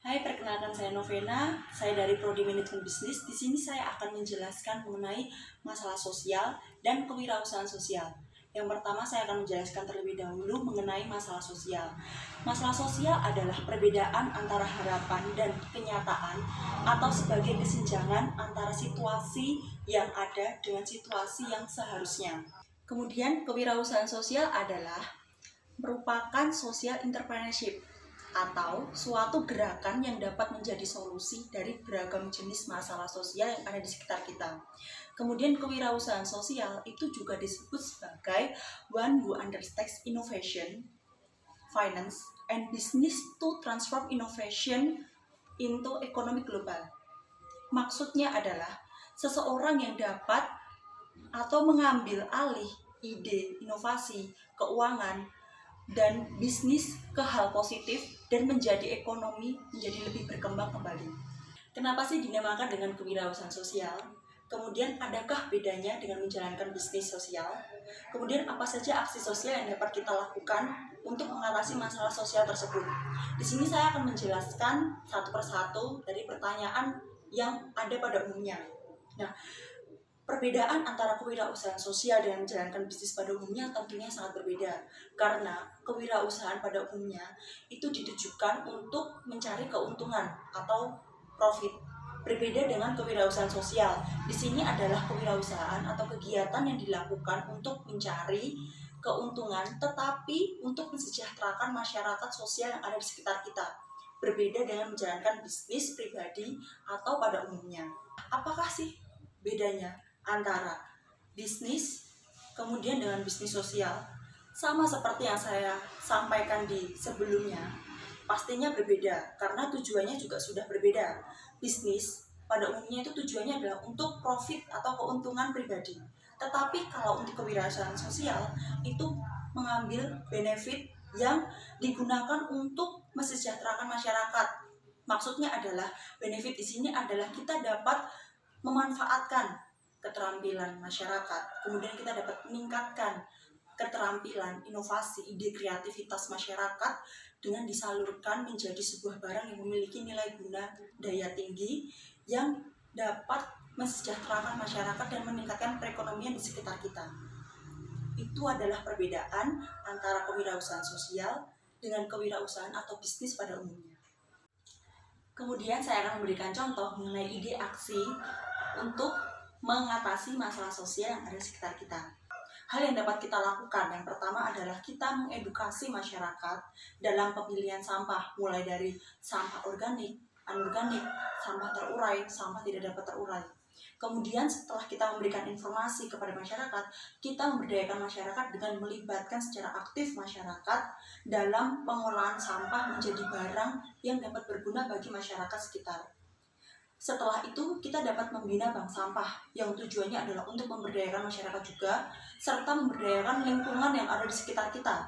Hai, perkenalkan saya Novena. Saya dari Prodi Manajemen Bisnis. Di sini saya akan menjelaskan mengenai masalah sosial dan kewirausahaan sosial. Yang pertama, saya akan menjelaskan terlebih dahulu mengenai masalah sosial. Masalah sosial adalah perbedaan antara harapan dan kenyataan atau sebagai kesenjangan antara situasi yang ada dengan situasi yang seharusnya. Kemudian, kewirausahaan sosial adalah merupakan social entrepreneurship atau suatu gerakan yang dapat menjadi solusi dari beragam jenis masalah sosial yang ada di sekitar kita. Kemudian kewirausahaan sosial itu juga disebut sebagai one who undertakes innovation, finance, and business to transform innovation into economic global. Maksudnya adalah seseorang yang dapat atau mengambil alih ide, inovasi, keuangan, dan bisnis ke hal positif dan menjadi ekonomi menjadi lebih berkembang kembali. Kenapa sih dinamakan dengan kewirausahaan sosial? Kemudian adakah bedanya dengan menjalankan bisnis sosial? Kemudian apa saja aksi sosial yang dapat kita lakukan untuk mengatasi masalah sosial tersebut? Di sini saya akan menjelaskan satu persatu dari pertanyaan yang ada pada umumnya. Nah, perbedaan antara kewirausahaan sosial dan menjalankan bisnis pada umumnya tentunya sangat berbeda, karena kewirausahaan pada umumnya itu ditujukan untuk mencari keuntungan atau profit. Berbeda dengan kewirausahaan sosial. Di sini adalah kewirausahaan atau kegiatan yang dilakukan untuk mencari keuntungan, tetapi untuk mensejahterakan masyarakat sosial yang ada di sekitar kita. Berbeda dengan menjalankan bisnis pribadi atau pada umumnya. Apakah sih bedanya antara bisnis kemudian dengan bisnis sosial? Sama seperti yang saya sampaikan di sebelumnya, pastinya berbeda karena tujuannya juga sudah berbeda. Bisnis pada umumnya itu tujuannya adalah untuk profit atau keuntungan pribadi. Tetapi kalau untuk kewirausahaan sosial itu mengambil benefit yang digunakan untuk mesejahterakan masyarakat. Maksudnya adalah benefit di sini adalah kita dapat memanfaatkan keterampilan masyarakat, kemudian kita dapat meningkatkan keterampilan, inovasi, ide kreativitas masyarakat dengan disalurkan menjadi sebuah barang yang memiliki nilai guna daya tinggi yang dapat mensejahterakan masyarakat dan meningkatkan perekonomian di sekitar kita. Itu adalah perbedaan antara kewirausahaan sosial dengan kewirausahaan atau bisnis pada umumnya. Kemudian saya akan memberikan contoh mengenai ide aksi untuk mengatasi masalah sosial yang ada di sekitar kita. Hal yang dapat kita lakukan yang pertama adalah kita mengedukasi masyarakat dalam pemilihan sampah, mulai dari sampah organik, anorganik, sampah terurai, sampah tidak dapat terurai. Kemudian setelah kita memberikan informasi kepada masyarakat, kita memberdayakan masyarakat dengan melibatkan secara aktif masyarakat dalam pengolahan sampah menjadi barang yang dapat berguna bagi masyarakat sekitar. Setelah itu, kita dapat membina bank sampah yang tujuannya adalah untuk memberdayakan masyarakat juga, serta memberdayakan lingkungan yang ada di sekitar kita.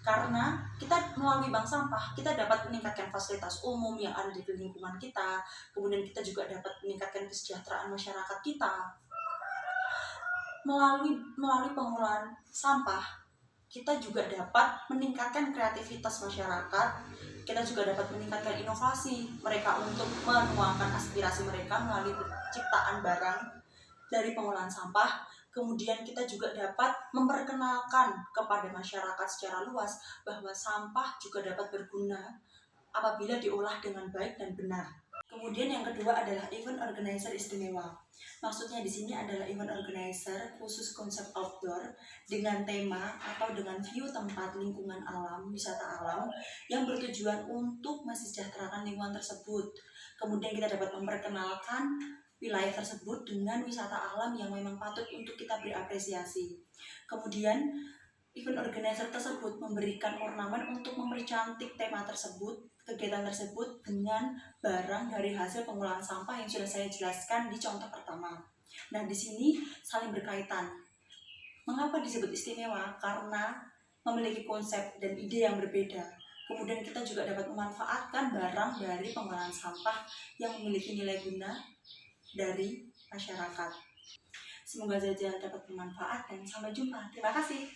Karena kita melalui bank sampah, kita dapat meningkatkan fasilitas umum yang ada di lingkungan kita, kemudian kita juga dapat meningkatkan kesejahteraan masyarakat kita. Melalui pengolahan sampah, kita juga dapat meningkatkan kreativitas masyarakat, kita juga dapat meningkatkan inovasi mereka untuk menuangkan aspirasi mereka melalui penciptaan barang dari pengolahan sampah. Kemudian kita juga dapat memperkenalkan kepada masyarakat secara luas bahwa sampah juga dapat berguna apabila diolah dengan baik dan benar. Kemudian yang kedua adalah event organizer istimewa. Maksudnya di sini adalah event organizer khusus konsep outdoor dengan tema atau dengan view tempat lingkungan alam, wisata alam yang bertujuan untuk mensejahterakan lingkungan tersebut. Kemudian kita dapat memperkenalkan wilayah tersebut dengan wisata alam yang memang patut untuk kita beri apresiasi. Kemudian event organizer tersebut memberikan ornamen untuk mempercantik tema tersebut, kegiatan tersebut dengan barang dari hasil pengolahan sampah yang sudah saya jelaskan di contoh pertama. Nah, di sini saling berkaitan. Mengapa disebut istimewa? Karena memiliki konsep dan ide yang berbeda. Kemudian kita juga dapat memanfaatkan barang dari pengolahan sampah yang memiliki nilai guna dari masyarakat. Semoga saja dapat bermanfaat dan sampai jumpa. Terima kasih.